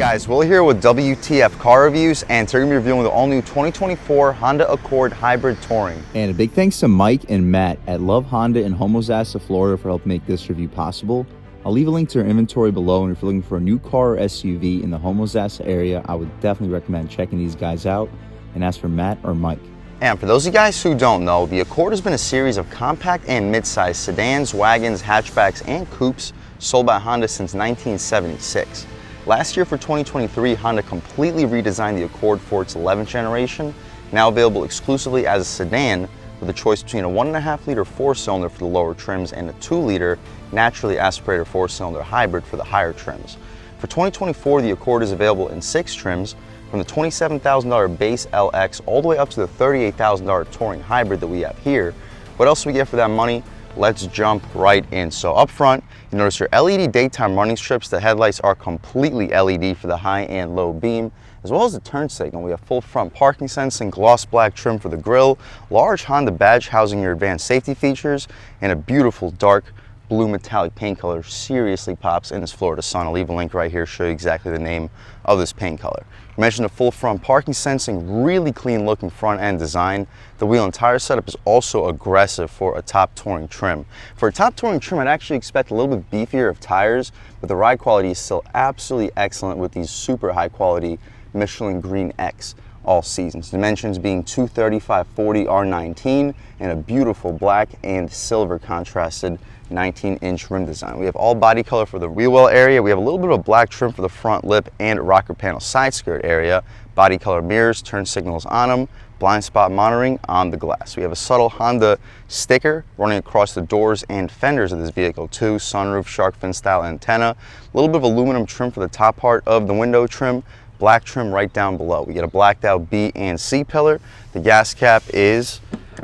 guys, Will here with W.T.F car reviews, and today we're going to be reviewing the all-new 2024 Honda Accord Hybrid Touring. And a big thanks to Mike and Matt at Love Honda in Homosassa, Florida for helping make this review possible. I'll leave a link to their inventory below, and if you're looking for a new car or SUV in the Homosassa area, I would definitely recommend checking these guys out and ask for Matt or Mike. And for those of you guys who don't know, the Accord has been a series of compact and mid-size sedans, wagons, hatchbacks, and coupes sold by Honda since 1976. Last year for 2023, Honda completely redesigned the Accord for its 11th generation, now available exclusively as a sedan with a choice between a 1.5-liter 4-cylinder for the lower trims and a 2-liter naturally aspirated 4-cylinder hybrid for the higher trims. For 2024, the Accord is available in 6 trims, from the $27,000 base LX all the way up to the $38,000 Touring Hybrid that we have here. What else do we get for that money? Let's jump right in. So up front, you notice your LED daytime running strips. The headlights are completely LED for the high and low beam, as well as the turn signal. We have full front parking sensing, gloss black trim for the grille, large Honda badge housing your advanced safety features, and a beautiful dark blue metallic paint color. Seriously pops in this Florida sun. I'll leave a link right here to show you exactly the name of this paint color. I mentioned the full front parking sensing, really clean looking front end design. The wheel and tire setup is also aggressive for a top touring trim. For a top touring trim, I'd actually expect a little bit beefier of tires, but the ride quality is still absolutely excellent with these super high quality Michelin Green X all seasons. Dimensions being 235/40 R19 and a beautiful black and silver contrasted 19-inch rim design. We have all body color for the wheel well area. We have a little bit of black trim for the front lip and rocker panel side skirt area. Body color mirrors, turn signals on them, blind spot monitoring on the glass. We have a subtle Honda sticker running across the doors and fenders of this vehicle too. Sunroof, shark fin style antenna. A little bit of aluminum trim for the top part of the window trim. Black trim right down below. We get a blacked out B and C pillar. The gas cap is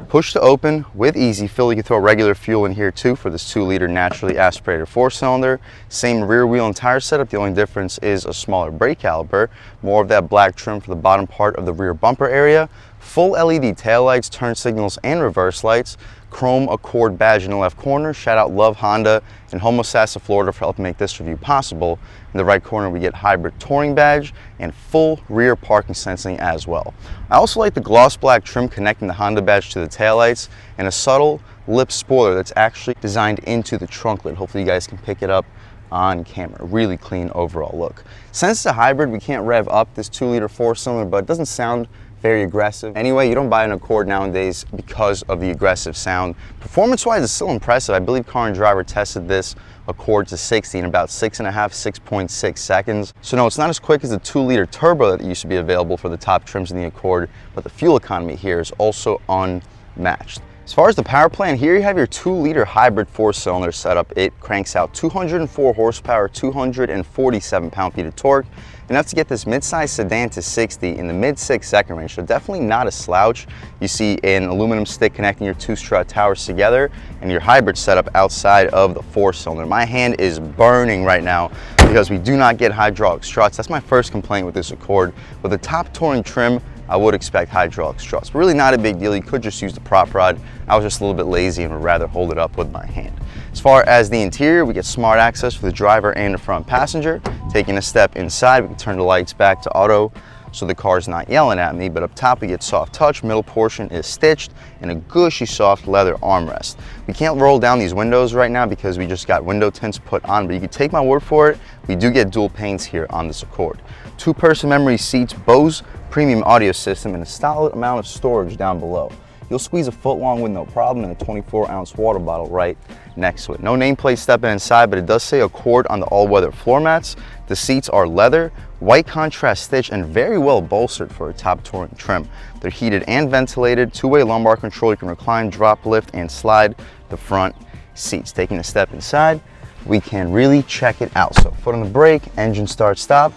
push to open with easy fill. You can throw regular fuel in here too for this 2-liter naturally aspirated 4-cylinder. Same rear wheel and tire setup. The only difference is a smaller brake caliper. More of that black trim for the bottom part of the rear bumper area. Full LED taillights, turn signals, and reverse lights. Chrome Accord badge in the left corner. Shout out Love Honda in Homosassa, Florida for helping make this review possible. In the right corner, we get hybrid touring badge and full rear parking sensing as well. I also like the gloss black trim connecting the Honda badge to the taillights and a subtle lip spoiler that's actually designed into the trunk lid. Hopefully you guys can pick it up on camera. Really clean overall look. Since it's a hybrid, we can't rev up this 2-liter 4-cylinder, but it doesn't sound very aggressive. Anyway, you don't buy an Accord nowadays because of the aggressive sound. Performance-wise, it's still impressive. I believe Car and Driver tested this Accord to 60 in about 6.6 seconds. So no, it's not as quick as the 2-liter turbo that used to be available for the top trims in the Accord, but the fuel economy here is also unmatched. As far as the power plant, here you have your 2-liter hybrid 4-cylinder setup. It cranks out 204 horsepower, 247 pound-feet of torque, enough to get this mid-size sedan to 60 in the mid-6 second range, so definitely not a slouch. You see an aluminum stick connecting your 2 strut towers together and your hybrid setup outside of the 4-cylinder. My hand is burning right now because we do not get hydraulic struts. That's my first complaint with this Accord. With the top touring trim, I would expect hydraulic struts, but really not a big deal. You could just use the prop rod. I was just a little bit lazy and would rather hold it up with my hand. As far as the interior, we get smart access for the driver and the front passenger. Taking a step inside, we can turn the lights back to auto so the car's not yelling at me, but up top we get soft touch, middle portion is stitched, and a gushy soft leather armrest. We can't roll down these windows right now because we just got window tints put on, but you can take my word for it, we do get dual paints here on this Accord. 2-person memory seats, Bose premium audio system, and a solid amount of storage down below. You'll squeeze a foot long with no problem, and a 24-ounce water bottle right next to it. No nameplate stepping inside, but it does say Accord on the all-weather floor mats. The seats are leather, white contrast stitch, and very well bolstered for a top touring trim. They're heated and ventilated, 2-way lumbar control. You can recline, drop, lift, and slide the front seats. Taking a step inside, we can really check it out. So foot on the brake, engine start, stop,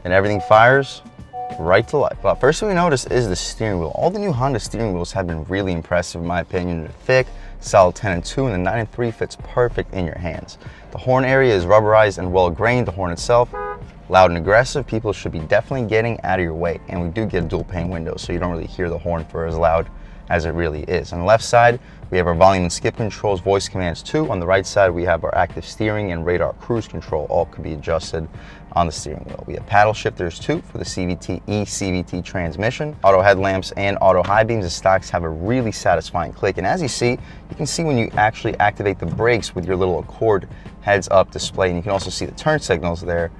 and everything fires right to life. But first thing we notice is the steering wheel. All the new Honda steering wheels have been really impressive in my opinion. They're thick, solid 10 and 2, and the 9 and 3 fits perfect in your hands. The horn area is rubberized and well grained. The horn itself, loud and aggressive. People should be definitely getting out of your way. And we do get dual pane windows, so you don't really hear the horn for as loud as it really is. On the left side, we have our volume and skip controls, voice commands too. On the right side, we have our active steering and radar cruise control. All could be adjusted on the steering wheel. We have paddle shifters too for the CVT transmission. Auto headlamps and auto high beams. The stocks have a really satisfying click. And as you see, you can see when you actually activate the brakes with your little Accord heads up display. And you can also see the turn signals there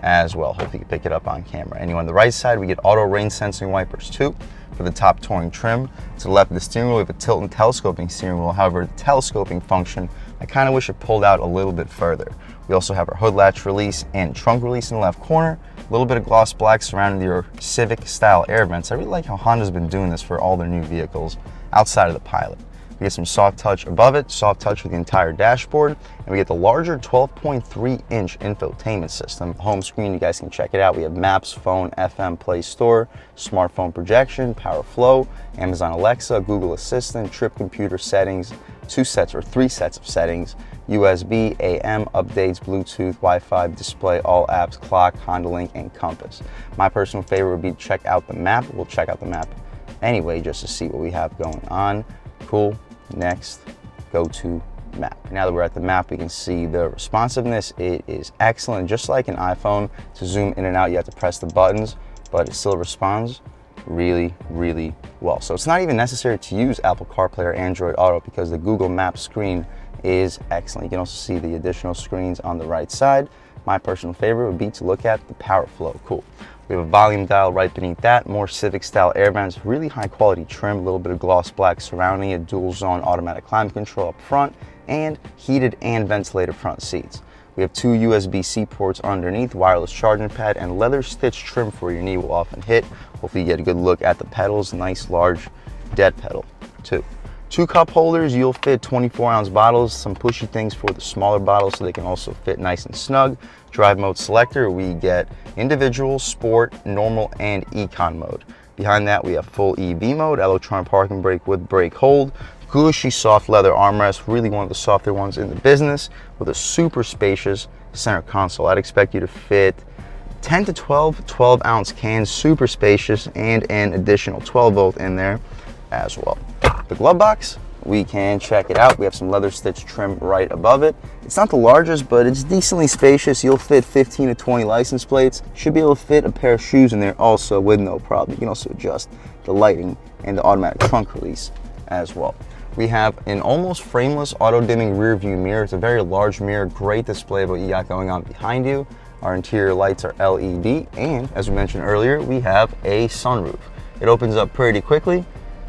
as well. Hopefully you can pick it up on camera. Anyway, on the right side, we get auto rain sensing wipers too for the top touring trim. To the left of the steering wheel, we have a tilt and telescoping steering wheel. However, the telescoping function, I kind of wish it pulled out a little bit further. We also have our hood latch release and trunk release in the left corner. A little bit of gloss black surrounding your Civic style air vents. I really like how Honda's been doing this for all their new vehicles outside of the Pilot. We get some soft touch above it, soft touch with the entire dashboard, and we get the larger 12.3-inch infotainment system. Home screen, you guys can check it out. We have Maps, Phone, FM, Play Store, smartphone projection, Power Flow, Amazon Alexa, Google Assistant, trip computer settings, 3 sets of settings, USB, AM, updates, Bluetooth, Wi-Fi, display, all apps, clock, Honda Link, and compass. My personal favorite would be to check out the map. We'll check out the map anyway just to see what we have going on. Cool. Next, go to map. Now that we're at the map, we can see the responsiveness. It is excellent. Just like an iPhone, to zoom in and out, you have to press the buttons, but it still responds really, really well. So it's not even necessary to use Apple CarPlay or Android Auto because the Google Maps screen is excellent. You can also see the additional screens on the right side. My personal favorite would be to look at the Power Flow. Cool. We have a volume dial right beneath that, more Civic style air vents, really high quality trim, a little bit of gloss black surrounding it, dual zone automatic climate control up front, and heated and ventilated front seats. We have 2 USB-C ports underneath, wireless charging pad, and leather stitched trim for your knee will often hit. Hopefully you get a good look at the pedals, nice large dead pedal too. 2 cup holders, you'll fit 24-ounce bottles, some pushy things for the smaller bottles so they can also fit nice and snug. Drive mode selector, we get individual, sport, normal, and econ mode. Behind that, we have full EV mode, electronic parking brake with brake hold, gushy soft leather armrest, really one of the softer ones in the business, with a super spacious center console. I'd expect you to fit 10 to 12 12-ounce cans, super spacious, and an additional 12 volt in there as well. The glove box, we can check it out. We have some leather stitch trim right above it. It's not the largest, but it's decently spacious. You'll fit 15 to 20 license plates. Should be able to fit a pair of shoes in there also with no problem. You can also adjust the lighting and the automatic trunk release as well. We have an almost frameless auto-dimming rear view mirror. It's a very large mirror, great display of what you got going on behind you. Our interior lights are LED, and as we mentioned earlier, we have a sunroof. It opens up pretty quickly.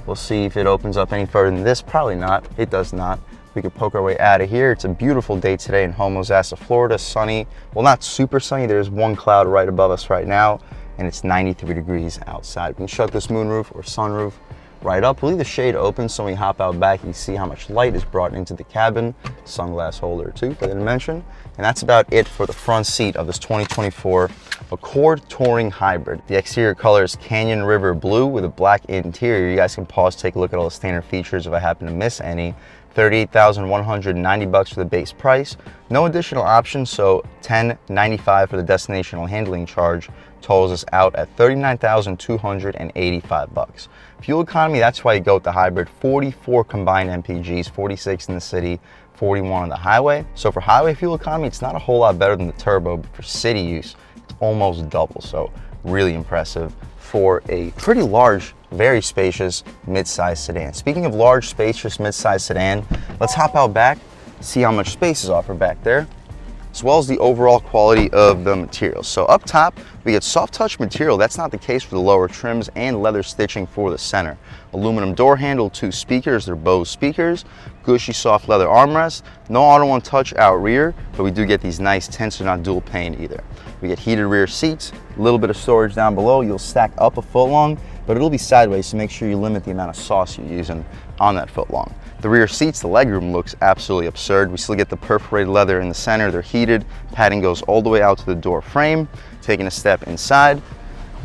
We'll see if it opens up any further than this. Probably not. It does not. We could poke our way out of here. It's a beautiful day today in Homosassa, Florida. Sunny. Well, not super sunny. There's one cloud right above us right now, and it's 93 degrees outside. We can shut this moonroof or sunroof right up. We'll leave the shade open so when we hop out back, you can see how much light is brought into the cabin. Sunglass holder too, I didn't mention. And that's about it for the front seat of this 2024 Accord Touring Hybrid. The exterior color is Canyon River Blue with a black interior. You guys can pause, take a look at all the standard features if I happen to miss any. $38,190 for the base price. No additional options, so $1095 for the destinational handling charge totals us out at $39,285. Fuel economy, that's why you go with the hybrid. 44 combined MPGs, 46 in the city, 41 on the highway. So for highway fuel economy, it's not a whole lot better than the turbo, but for city use, it's almost double. So really impressive for a pretty large, very spacious mid-size sedan. Speaking of large, spacious mid-size sedan, let's hop out back, see how much space is offered back there, as well as the overall quality of the materials. So up top, we get soft touch material. That's not the case for the lower trims, and leather stitching for the center. Aluminum door handle, 2 speakers, they're Bose speakers, gushy soft leather armrest, no auto one touch out rear, but we do get these nice tints, they're not dual pane either. We get heated rear seats, a little bit of storage down below. You'll stack up a foot long, but it'll be sideways, so make sure you limit the amount of sauce you're using on that foot long. The rear seats, the legroom looks absolutely absurd. We still get the perforated leather in the center. They're heated. Padding goes all the way out to the door frame. Taking a step inside,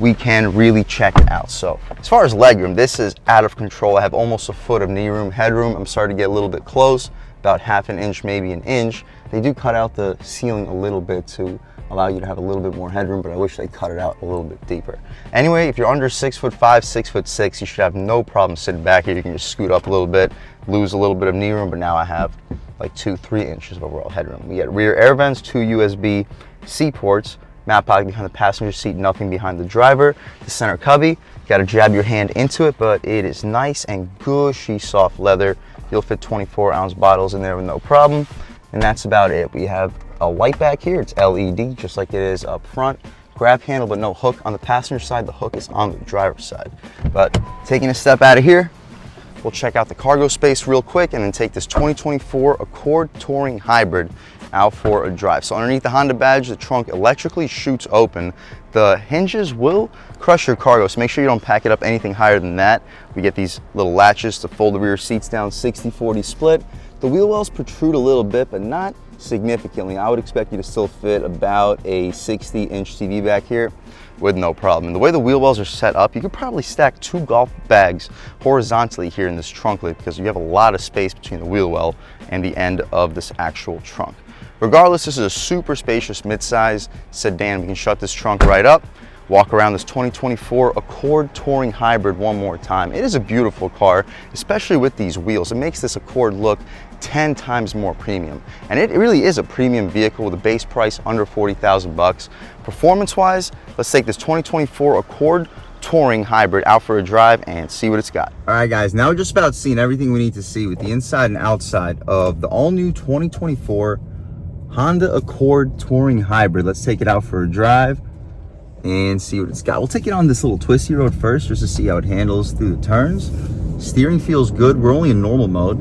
we can really check it out. So as far as legroom, this is out of control. I have almost a foot of knee room, headroom. I'm starting to get a little bit close, about half an inch, maybe an inch. They do cut out the ceiling a little bit to allow you to have a little bit more headroom, but I wish they cut it out a little bit deeper. Anyway, if you're under 6'5", 6'6", you should have no problem sitting back here. You can just scoot up a little bit, lose a little bit of knee room, but now I have like 2-3 inches of overall headroom. We get rear air vents, 2 USB-C ports, mat pocket behind the passenger seat, nothing behind the driver. The center cubby, you gotta jab your hand into it, but it is nice and gushy soft leather. You'll fit 24-ounce bottles in there with no problem. And that's about it. We have a light back here. It's LED, just like it is up front. Grab handle, but no hook on the passenger side. The hook is on the driver's side. But taking a step out of here, we'll check out the cargo space real quick and then take this 2024 Accord Touring Hybrid out for a drive. So underneath the Honda badge, the trunk electrically shoots open. The hinges will crush your cargo, so make sure you don't pack it up anything higher than that. We get these little latches to fold the rear seats down, 60-40 split. The wheel wells protrude a little bit, but not significantly. I would expect you to still fit about a 60-inch TV back here with no problem. And the way the wheel wells are set up, you could probably stack 2 golf bags horizontally here in this trunklet because you have a lot of space between the wheel well and the end of this actual trunk. Regardless, this is a super spacious midsize sedan. We can shut this trunk right up, walk around this 2024 Accord Touring Hybrid one more time. It is a beautiful car, especially with these wheels. It makes this Accord look 10 times more premium. And it really is a premium vehicle with a base price under 40,000 bucks. Performance-wise, let's take this 2024 Accord Touring Hybrid out for a drive and see what it's got. All right, guys, now we're just about seeing everything we need to see with the inside and outside of the all-new 2024 Honda Accord Touring Hybrid. Let's take it out for a drive and see what it's got. We'll take it on this little twisty road first just to see how it handles through the turns. Steering feels good. We're only in normal mode.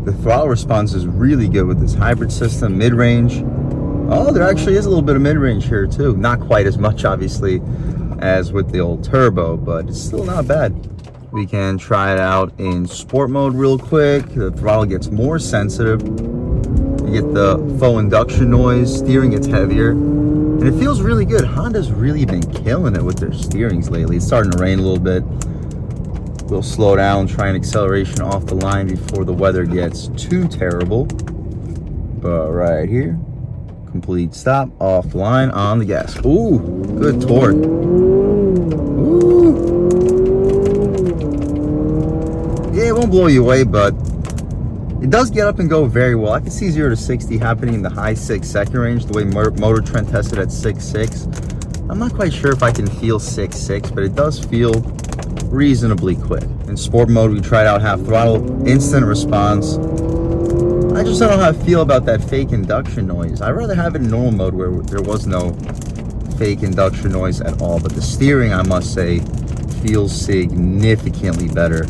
The throttle response is really good with this hybrid system. Mid-range, oh, there actually is a little bit of mid-range here too. Not quite as much, obviously, as with the old turbo, but it's still not bad. We can try it out in sport mode real quick. The throttle gets more sensitive. You get the faux induction noise. Steering gets heavier. And it feels really good. Honda's really been killing it with their steerings lately. It's starting to rain a little bit. We'll slow down, try an acceleration off the line before the weather gets too terrible. But right here, complete stop, off the line, on the gas. Ooh, good torque. Ooh. Yeah, it won't blow you away, but it does get up and go very well. I can see 0 to 60 happening in the high 6 second range, the way Motor Trend tested at 6.6. I'm not quite sure if I can feel 6.6, but it does feel reasonably quick. In sport mode, we tried out half throttle, instant response. I just don't know how I feel about that fake induction noise. I'd rather have it in normal mode where there was no fake induction noise at all. But the steering, I must say, feels significantly better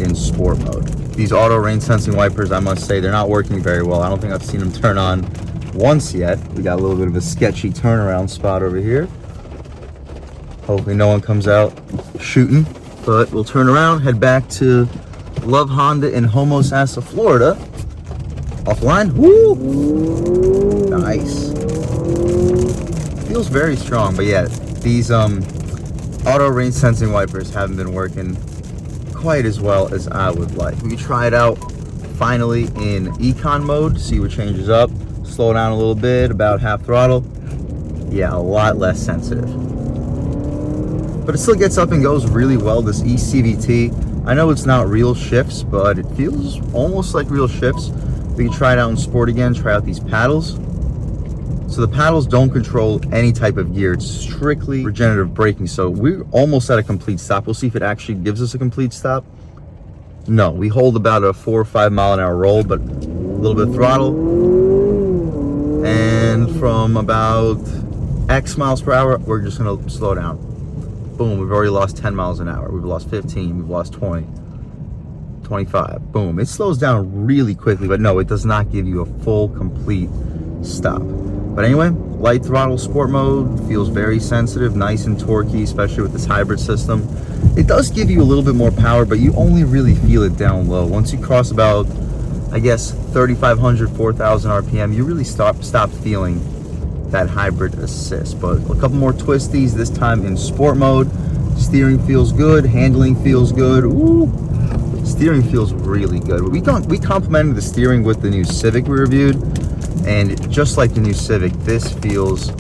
in sport mode. These auto rain sensing wipers, I must say, they're not working very well. I don't think I've seen them turn on once yet. We got a little bit of a sketchy turnaround spot over here. Hopefully no one comes out shooting, but we'll turn around, head back to Love Honda in Homosassa, Florida. Offline, woo! Nice. Feels very strong, but yeah, these auto rain sensing wipers haven't been working quite as well as I would like. We can try it out finally in econ mode, see what changes up. Slow down a little bit, about half throttle. Yeah, a lot less sensitive. But it still gets up and goes really well, this eCVT. I know it's not real shifts, but it feels almost like real shifts. We can try it out in sport again, try out these paddles. So the paddles don't control any type of gear. It's strictly regenerative braking. So we're almost at a complete stop. We'll see if it actually gives us a complete stop. No, we hold about a 4 or 5 mile an hour roll, but a little bit of throttle. And from about X miles per hour, we're just gonna slow down. Boom, we've already lost 10 miles an hour. We've lost 15, we've lost 20, 25. Boom, it slows down really quickly, but no, it does not give you a full, complete stop. But anyway, light throttle sport mode feels very sensitive, nice and torquey, especially with this hybrid system. It does give you a little bit more power, but you only really feel it down low. Once you cross about, I guess, 3,500, 4,000 RPM, you really stop feeling that hybrid assist. But a couple more twisties, this time in sport mode. Steering feels good, handling feels good. Ooh, steering feels really good. We complemented the steering with the new Civic we reviewed. And just like the new Civic, this feels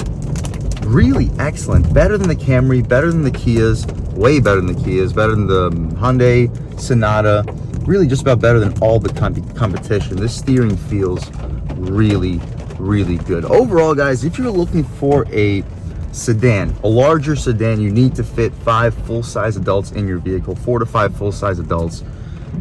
really excellent. Better than the Camry, better than the Kias, way better than the Kias, better than the Hyundai Sonata, really just about better than all the competition. This steering feels really, really good. Overall, guys, if you're looking for a sedan, a larger sedan, you need to fit 5 full-size adults in your vehicle, 4 to 5 full-size adults.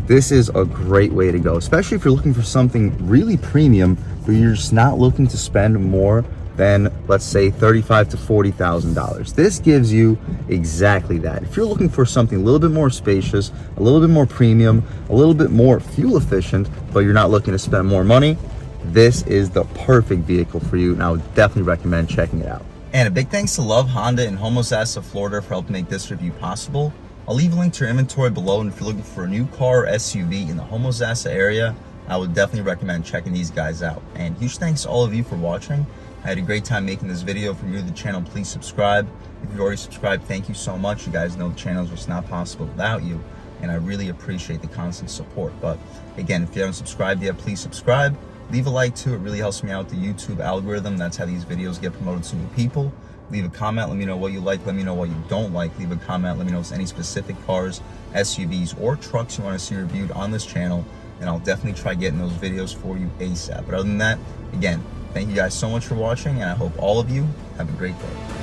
This is a great way to go, especially if you're looking for something really premium, but you're just not looking to spend more than, let's say, $35,000 to $40,000. This gives you exactly that. If you're looking for something a little bit more spacious, a little bit more premium, a little bit more fuel efficient, but you're not looking to spend more money, this is the perfect vehicle for you, and I would definitely recommend checking it out. And a big thanks to Love Honda in Homosassa, Florida for helping make this review possible. I'll leave a link to your inventory below, and if you're looking for a new car or SUV in the Homosassa area, I would definitely recommend checking these guys out. And huge thanks to all of you for watching. I had a great time making this video. If you're new to the channel, please subscribe. If you've already subscribed, thank you so much. You guys know the channel is just not possible without you, and I really appreciate the constant support. But again, if you haven't subscribed yet, please subscribe. Leave a like too, it really helps me out with the YouTube algorithm. That's how these videos get promoted to new people. Leave a comment, let me know what you like, let me know what you don't like. Leave a comment, let me know if there's any specific cars, SUVs, or trucks you want to see reviewed on this channel, and I'll definitely try getting those videos for you ASAP. But other than that, again, thank you guys so much for watching, and I hope all of you have a great day.